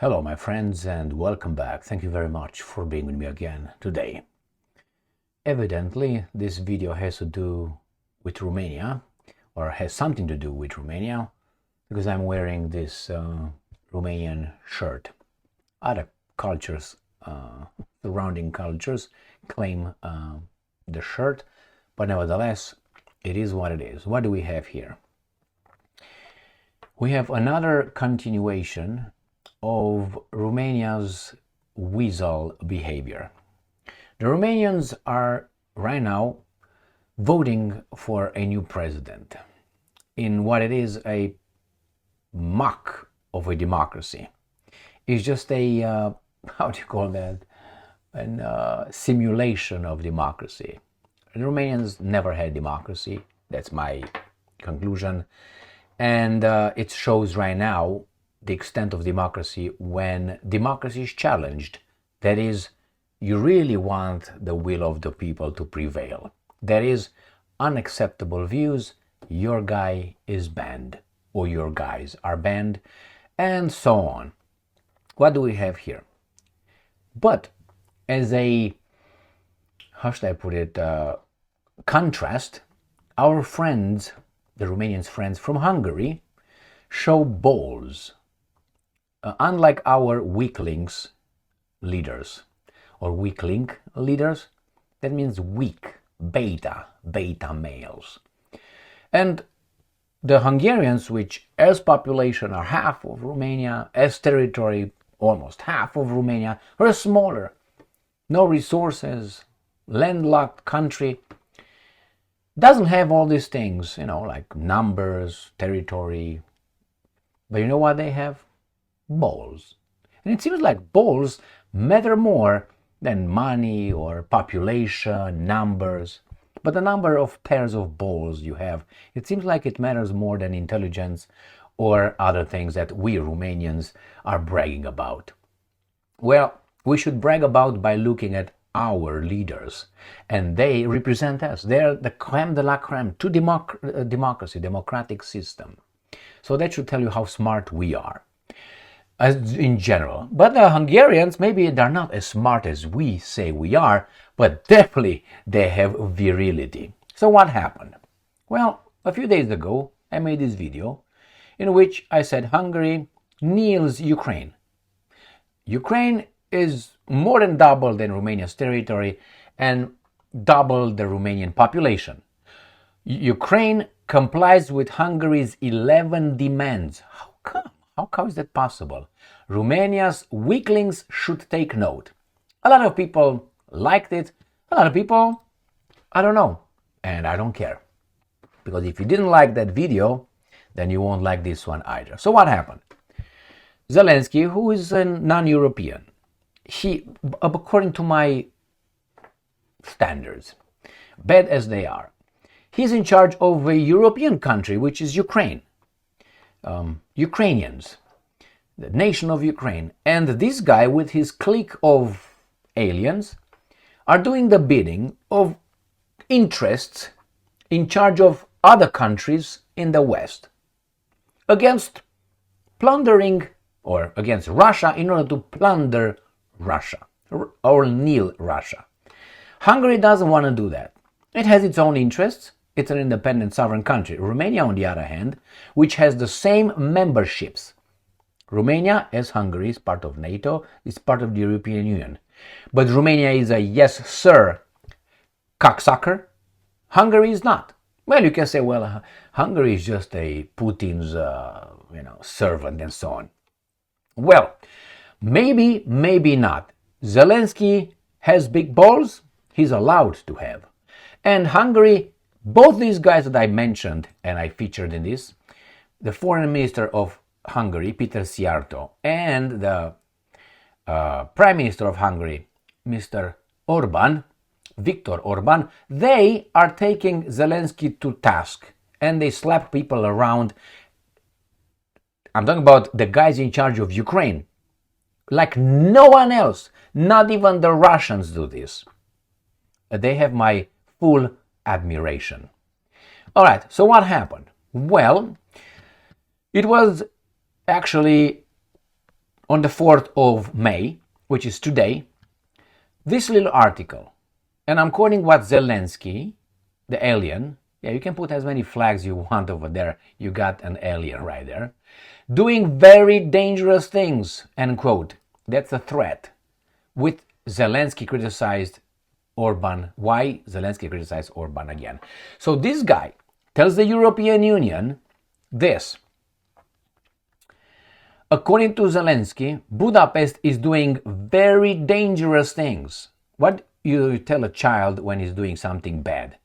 Hello my friends and welcome back. Thank you very much for being with me again today. Evidently this video has to do with Romania, or has something to do with Romania, because I'm wearing this Romanian shirt. Other cultures, surrounding cultures, claim the shirt, but nevertheless it is what it is. What do we have here? We have another continuation of Romania's weasel behavior. The Romanians are right now voting for a new president in what it is a mock of a democracy. It's just a, how do you call that, a simulation of democracy. The Romanians never had democracy, that's my conclusion, and it shows right now the extent of democracy when democracy is challenged. That is, you really want the will of the people to prevail. There is unacceptable views, your guy is banned, or your guys are banned, and so on. What do we have here? But as a, how should I put it, contrast, our friends, the Romanians' friends from Hungary, show balls. Unlike our weaklings leaders, or weakling leaders, that means weak, beta males. And the Hungarians, which as population are half of Romania, as territory almost half of Romania, are smaller, no resources, landlocked country, doesn't have all these things, like numbers, territory, but you know what they have? Balls. And it seems like balls matter more than money or population, numbers. But the number of pairs of balls you have, it seems like it matters more than intelligence or other things that we Romanians are bragging about. Well, we should brag about by looking at our leaders, and they represent us. They're the crème de la crème to democracy, democratic system. So that should tell you how smart we are. As in general. But the Hungarians, maybe they're not as smart as we say we are, but definitely they have virility. So what happened? Well, a few days ago, I made this video in which I said Hungary kneels Ukraine. Ukraine is more than double than Romania's territory and double the Romanian population. Ukraine complies with Hungary's 11 demands. How come? How is that possible? Romania's weaklings should take note. A lot of people liked it. A lot of people, I don't know. And I don't care. Because if you didn't like that video, then you won't like this one either. So what happened? Zelensky, who is a non-European, he, according to my standards, bad as they are, he's in charge of a European country, which is Ukraine. Ukrainians, the nation of Ukraine, and this guy with his clique of aliens are doing the bidding of interests in charge of other countries in the West against plundering, or against Russia in order to plunder Russia or kneel Russia. Hungary doesn't want to do that. It has its own interests. It's an independent sovereign country. Romania, on the other hand, which has the same memberships. Romania, as Hungary, is part of NATO, is part of the European Union. But Romania is a yes, sir, cocksucker. Hungary is not. Well, you can say, well, Hungary is just a Putin's, servant and so on. Well, maybe, maybe not. Zelensky has big balls. He's allowed to have. And Hungary, both these guys that I mentioned and I featured in this, the foreign minister of Hungary, Peter Szijjártó, and the prime minister of Hungary, Mr. Orbán, Viktor Orbán, they are taking Zelensky to task and they slap people around. I'm talking about the guys in charge of Ukraine. Like no one else, not even the Russians do this. They have my full admiration. All right, so what happened? Well, it was actually on the 4th of May, which is today, this little article. And I'm quoting what Zelensky, the alien, yeah, you can put as many flags you want over there. You got an alien right there. Doing very dangerous things, end quote. That's a threat. With Zelensky criticized Orban. Why Zelensky criticized Orban again? So this guy tells the European Union this. According to Zelensky, Budapest is doing very dangerous things. What you tell a child when he's doing something bad?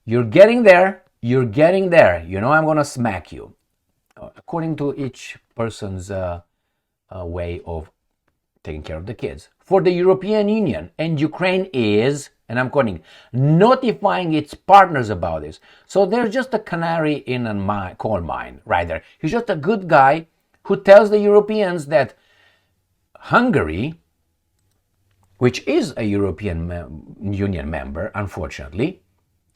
You're getting there, you know I'm going to smack you. According to each person's way of taking care of the kids. For the European Union, and Ukraine is, and I'm quoting, notifying its partners about this. So there's just a canary in a coal mine right there. He's just a good guy who tells the Europeans that Hungary, which is a European Union member, unfortunately,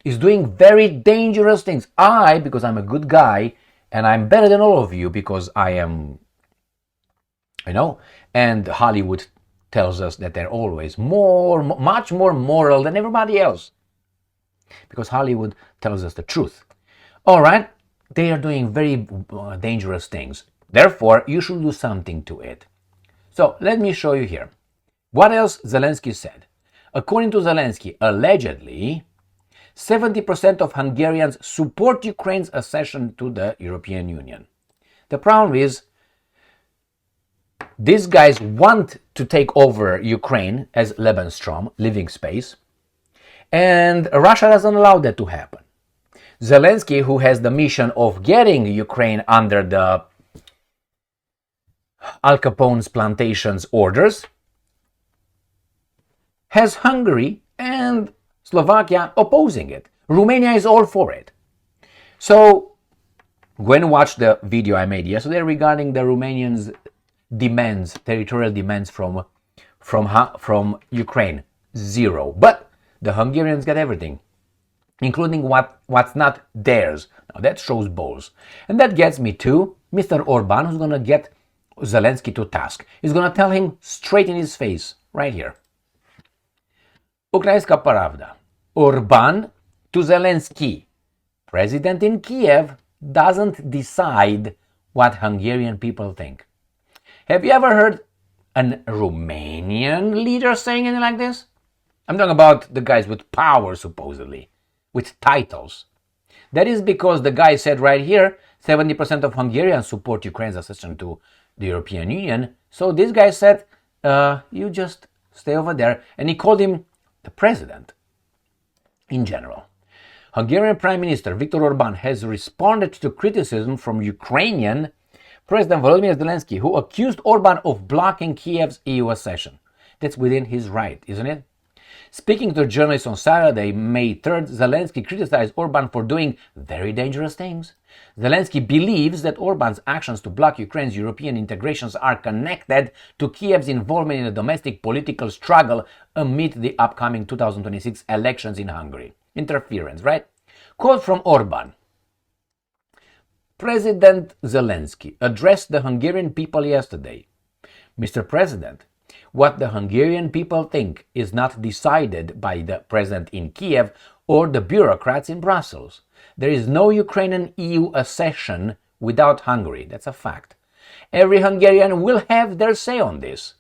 is doing very dangerous things. Because I'm a good guy, and I'm better than all of you because I am, and Hollywood tells us that they're always much more moral than everybody else. Because Hollywood tells us the truth. All right, they are doing very dangerous things. Therefore, you should do something to it. So let me show you here. What else Zelensky said? According to Zelensky, allegedly, 70% of Hungarians support Ukraine's accession to the European Union. The problem is, these guys want to take over Ukraine as Lebensraum, living space, and Russia doesn't allow that to happen. Zelensky, who has the mission of getting Ukraine under the Al Capone's plantations orders, has Hungary and Slovakia opposing it. Romania is all for it. So, go and watch the video I made yesterday regarding the Romanians' demands, territorial demands from Ukraine. Zero. But the Hungarians got everything, including what's not theirs. Now that shows balls. And that gets me to Mr. Orbán, who's going to get Zelensky to task. He's going to tell him straight in his face, right here. Ukrainska Pravda. Orbán to Zelensky. President in Kyiv doesn't decide what Hungarian people think. Have you ever heard a Romanian leader saying anything like this? I'm talking about the guys with power, supposedly, with titles. That is because the guy said right here, 70% of Hungarians support Ukraine's accession to the European Union. So this guy said, you just stay over there. And he called him the president in general. Hungarian Prime Minister Viktor Orbán has responded to criticism from Ukrainian President Volodymyr Zelensky, who accused Orbán of blocking Kyiv's EU accession. That's within his right, isn't it? Speaking to journalists on Saturday, May 3rd, Zelensky criticized Orbán for doing very dangerous things. Zelensky believes that Orbán's actions to block Ukraine's European integrations are connected to Kyiv's involvement in the domestic political struggle amid the upcoming 2026 elections in Hungary. Interference, right? Quote from Orbán. President Zelensky addressed the Hungarian people yesterday. Mr. President, what the Hungarian people think is not decided by the president in Kyiv or the bureaucrats in Brussels. There is no Ukrainian EU accession without Hungary. That's a fact. Every Hungarian will have their say on this.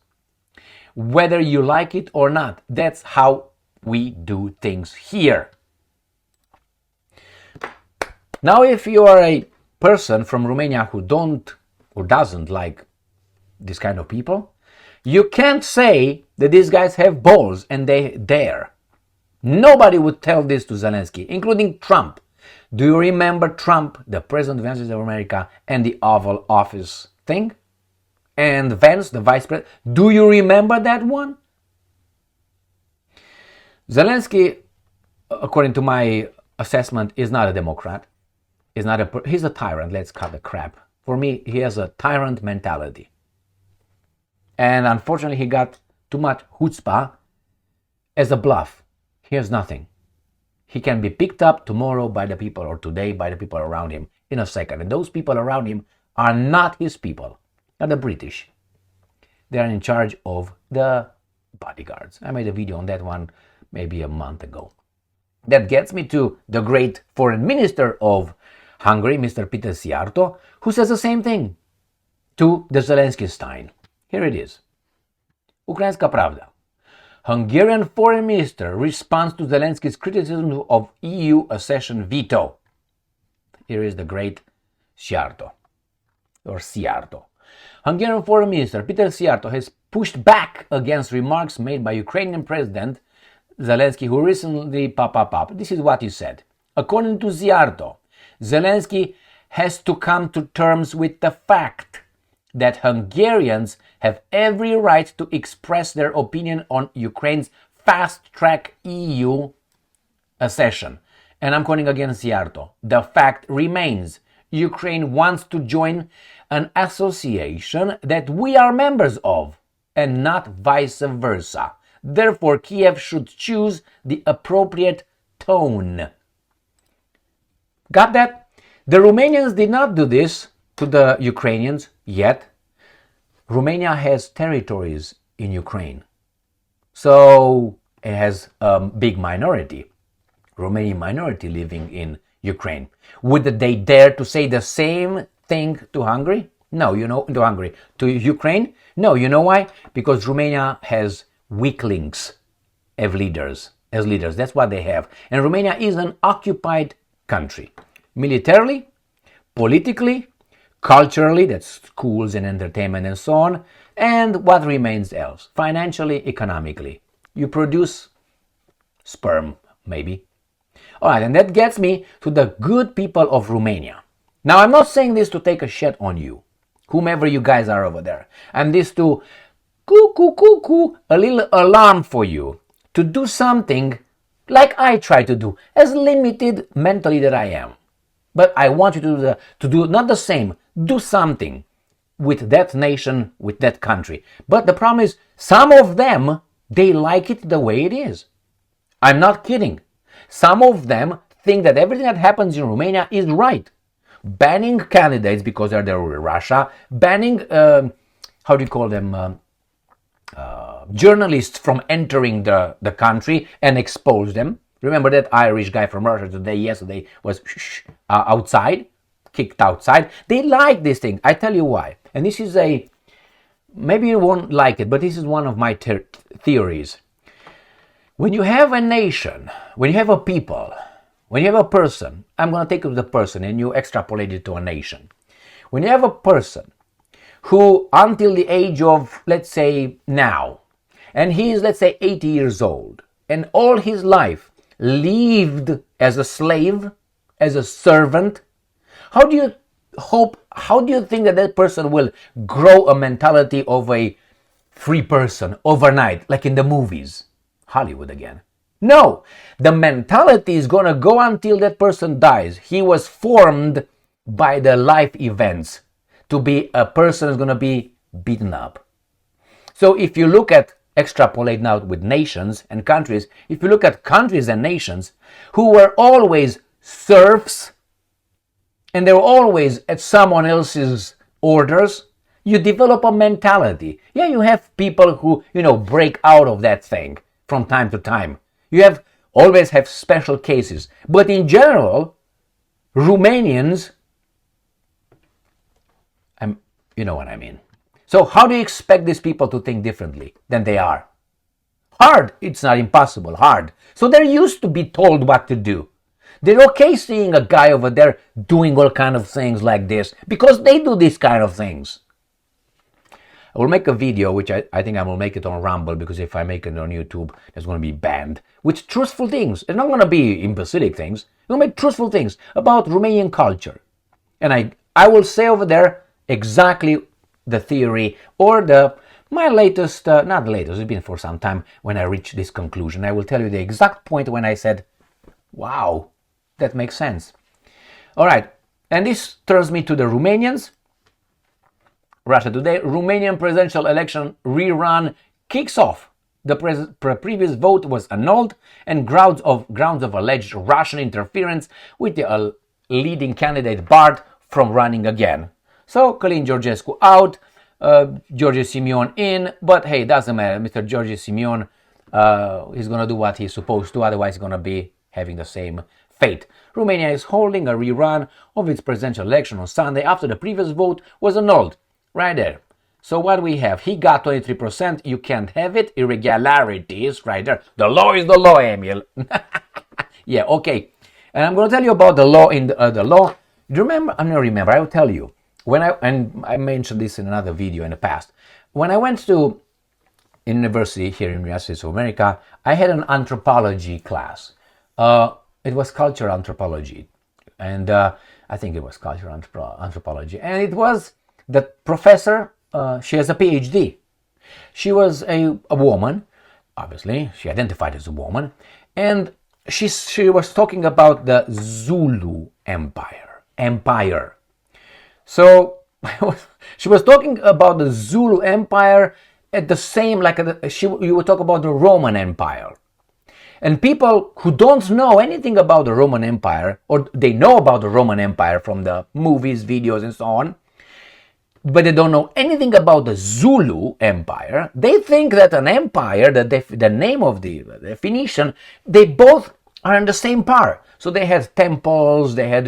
Whether you like it or not, that's how we do things here. Now, if you are a person from Romania who doesn't like this kind of people, you can't say that these guys have balls and they dare. Nobody would tell this to Zelensky, including Trump. Do you remember Trump, the President of the United States of America, and the Oval Office thing? And Vance, the Vice President? Do you remember that one? Zelensky, according to my assessment, is not a Democrat. He's a tyrant. Let's cut the crap. For me, he has a tyrant mentality. And unfortunately, he got too much chutzpah as a bluff. He has nothing. He can be picked up tomorrow by the people or today by the people around him in a second. And those people around him are not his people, not the British. They are in charge of the bodyguards. I made a video on that one maybe a month ago. That gets me to the great foreign minister of Hungary, Mr. Peter Szijjártó, who says the same thing to the Zelensky Stein. Here it is. Ukrainska Pravda. Hungarian foreign minister responds to Zelensky's criticism of EU accession veto. Here is the great Szijjártó, or Szijjártó. Hungarian foreign minister Peter Szijjártó has pushed back against remarks made by Ukrainian President Zelensky, who recently This is what he said. According to Szijjártó, Zelensky has to come to terms with the fact that Hungarians have every right to express their opinion on Ukraine's fast-track EU accession. And I'm quoting again Szijjártó. The fact remains, Ukraine wants to join an association that we are members of, and not vice versa. Therefore, Kyiv should choose the appropriate tone. Got that? The Romanians did not do this to the Ukrainians yet. Romania has territories in Ukraine. So it has a big minority, Romanian minority living in Ukraine. Would they dare to say the same thing to Hungary? No, to Hungary. To Ukraine? No, you know why? Because Romania has weaklings as leaders. That's what they have. And Romania is an occupied country. Militarily, politically, culturally, that's schools and entertainment and so on, and what remains else? Financially, economically. You produce sperm, maybe. Alright, and that gets me to the good people of Romania. Now, I'm not saying this to take a shit on you, whomever you guys are over there. I'm this to a little alarm for you to do something like I try to do, as limited mentally that I am. But I want you to do not the same, do something with that nation, with that country. But the problem is, some of them, they like it the way it is. I'm not kidding. Some of them think that everything that happens in Romania is right. Banning candidates because they're there with Russia, banning, how do you call them, journalists from entering the country and expose them. Remember that Irish guy from Russia yesterday was outside, kicked outside. They like this thing. I tell you why. And this is maybe you won't like it, but this is one of my theories. When you have a nation, when you have a people, when you have a person, I'm going to take the person and you extrapolate it to a nation. When you have a person who, until the age of, let's say, now, and he is, let's say, 80 years old, and all his life lived as a slave, as a servant, how do you think that person will grow a mentality of a free person overnight, like in the movies? Hollywood again. No, the mentality is going to go until that person dies. He was formed by the life events to be a person who's going to be beaten up. So if you extrapolate now with nations and countries, if you look at countries and nations who were always serfs and they were always at someone else's orders, you develop a mentality. Yeah, you have people who, break out of that thing from time to time. You always have special cases. But in general, Romanians, you know what I mean. So how do you expect these people to think differently than they are? Hard. It's not impossible. Hard. So they're used to be told what to do. They're okay seeing a guy over there doing all kind of things like this because they do these kind of things. I will make a video, which I think I will make it on Rumble, because if I make it on YouTube, it's going to be banned, with truthful things. It's not going to be imbecilic things. I'm going to make truthful things about Romanian culture. And I will say over there exactly the theory or my latest, not the latest, it's been for some time when I reached this conclusion. I will tell you the exact point when I said, wow, that makes sense. All right, and this turns me to the Romanians. Russia Today, Romanian presidential election rerun kicks off. The previous vote was annulled and grounds of alleged Russian interference with the leading candidate barred from running again. So Călin Georgescu out, George Simeon in, but hey, doesn't matter. Mr. George Simeon, he's going to do what he's supposed to, otherwise he's going to be having the same fate. Romania is holding a rerun of its presidential election on Sunday after the previous vote was annulled. Right there. So what we have, he got 23%, you can't have it, irregularities, right there. The law is the law, Emil. Yeah, okay. And I'm going to tell you about the law in the law. Do you remember? I don't remember, I will tell you. And I mentioned this in another video in the past. When I went to university here in the United States of America, I had an anthropology class. It was cultural anthropology. And I think it was cultural anthropology. And it was the professor, she has a PhD. She was a woman, obviously, she identified as a woman, and she was talking about the Zulu Empire. So she was talking about the Zulu Empire at the same, like you would talk about the Roman Empire. And people who don't know anything about the Roman Empire, or they know about the Roman Empire from the movies, videos, and so on, but they don't know anything about the Zulu Empire, they think that an empire, the name of the definition, they both are in the same part. So they had temples, they had,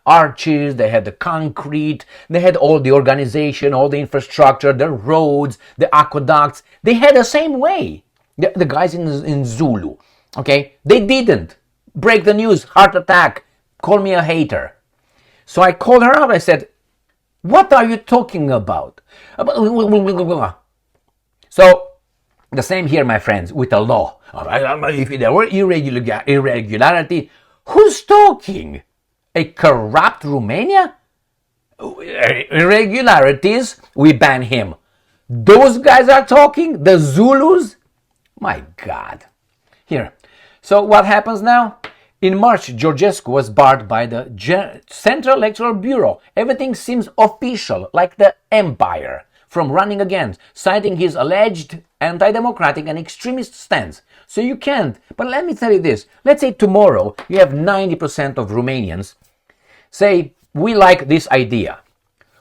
arches, they had the concrete, they had all the organization, all the infrastructure, the roads, the aqueducts. They had the same way, the guys in Zulu, okay? They didn't. Break the news, heart attack, call me a hater. So I called her out, I said, what are you talking about? So, the same here, my friends, with the law. If there were irregularity, who's talking? A corrupt Romania? Irregularities, we ban him. Those guys are talking? The Zulus? My God. Here. So, what happens now? In March, Georgescu was barred by the Central Electoral Bureau. Everything seems official, like the empire, from running again, citing his alleged anti-democratic and extremist stance. So you can't. But let me tell you this. Let's say tomorrow you have 90% of Romanians say, we like this idea.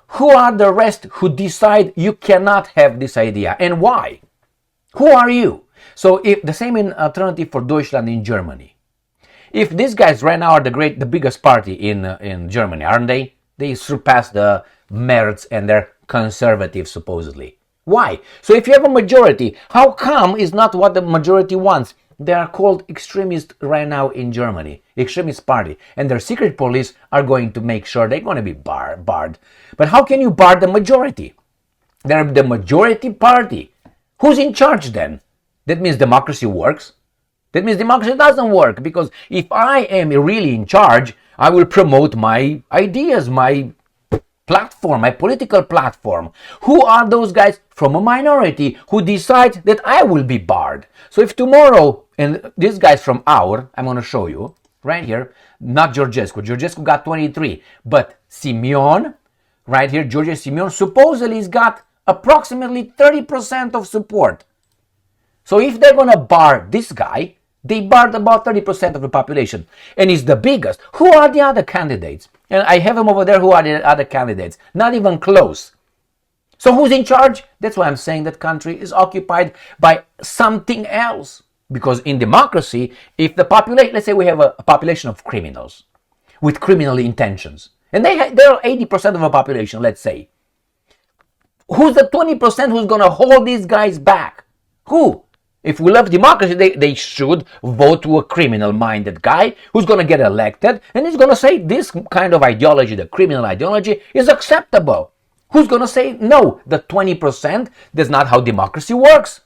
Who are the rest who decide you cannot have this idea, and why? Who are you? So if the same in Alternative for Deutschland in Germany. If these guys right now are the biggest party in Germany, aren't they? They surpass the Merz and their conservatives, supposedly. Why? So if you have a majority, how come is not what the majority wants? They are called extremists right now in Germany, extremist party, and their secret police are going to make sure they're going to be barred. But how can you bar the majority? They're the majority party. Who's in charge then? That means democracy works? That means democracy doesn't work, because if I am really in charge, I will promote my ideas, my platform, my political platform. Who are those guys from a minority who decide that I will be barred? So if tomorrow, and these guys from I'm going to show you right here, not Georgescu got 23, but Simeon, right here, George Simeon, supposedly has got approximately 30% of support. So if they're going to bar this guy, they barred about 30% of the population, and he's the biggest. Who are the other candidates? And I have them over there. Who are the other candidates? Not even close. So who's in charge? That's why I'm saying that country is occupied by something else. Because in democracy, if the population, let's say we have a population of criminals with criminal intentions, and they're 80% of the population, let's say. Who's the 20% who's going to hold these guys back? Who? If we love democracy, they should vote to a criminal-minded guy who's going to get elected, and he's going to say this kind of ideology, the criminal ideology, is acceptable. Who's going to say no? The 20%, that's not how democracy works.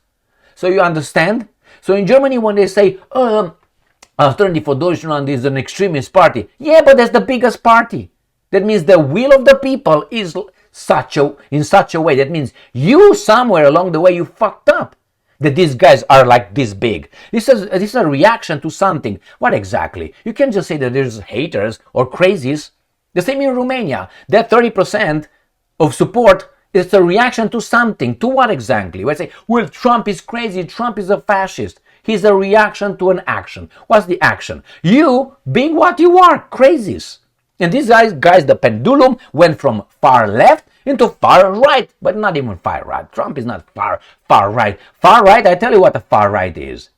So you understand? So in Germany, when they say, Alternative for Deutschland is an extremist party, yeah, but that's the biggest party. That means the will of the people is in such a way. That means you somewhere along the way you fucked up. That these guys are like this big. This is a reaction to something. What exactly? You can't just say that there's haters or crazies. The same in Romania. That 30% of support is a reaction to something. To what exactly? We say, well, Trump is crazy. Trump is a fascist. He's a reaction to an action. What's the action? You being what you are, crazies. And these guys, the pendulum went from far left into far right, but not even far right. Trump is not far right. Far right, I tell you what the far right is.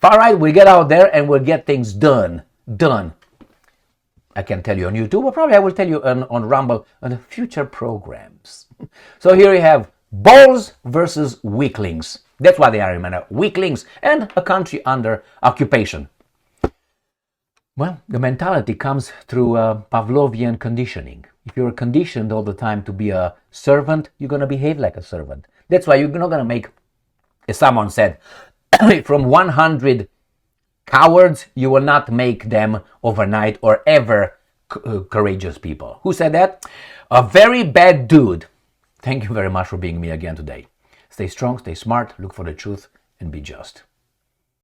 Far right, we get out there and we'll get things done. I can tell you on YouTube, or probably I will tell you on Rumble on future programs. So here you have balls versus weaklings. That's what they are, man, weaklings, and a country under occupation. Well, the mentality comes through Pavlovian conditioning. If you're conditioned all the time to be a servant, you're going to behave like a servant. That's why you're not going to make, as someone said, from 100 cowards, you will not make them overnight or ever courageous people. Who said that? A very bad dude. Thank you very much for being me again today. Stay strong, stay smart, look for the truth, and be just.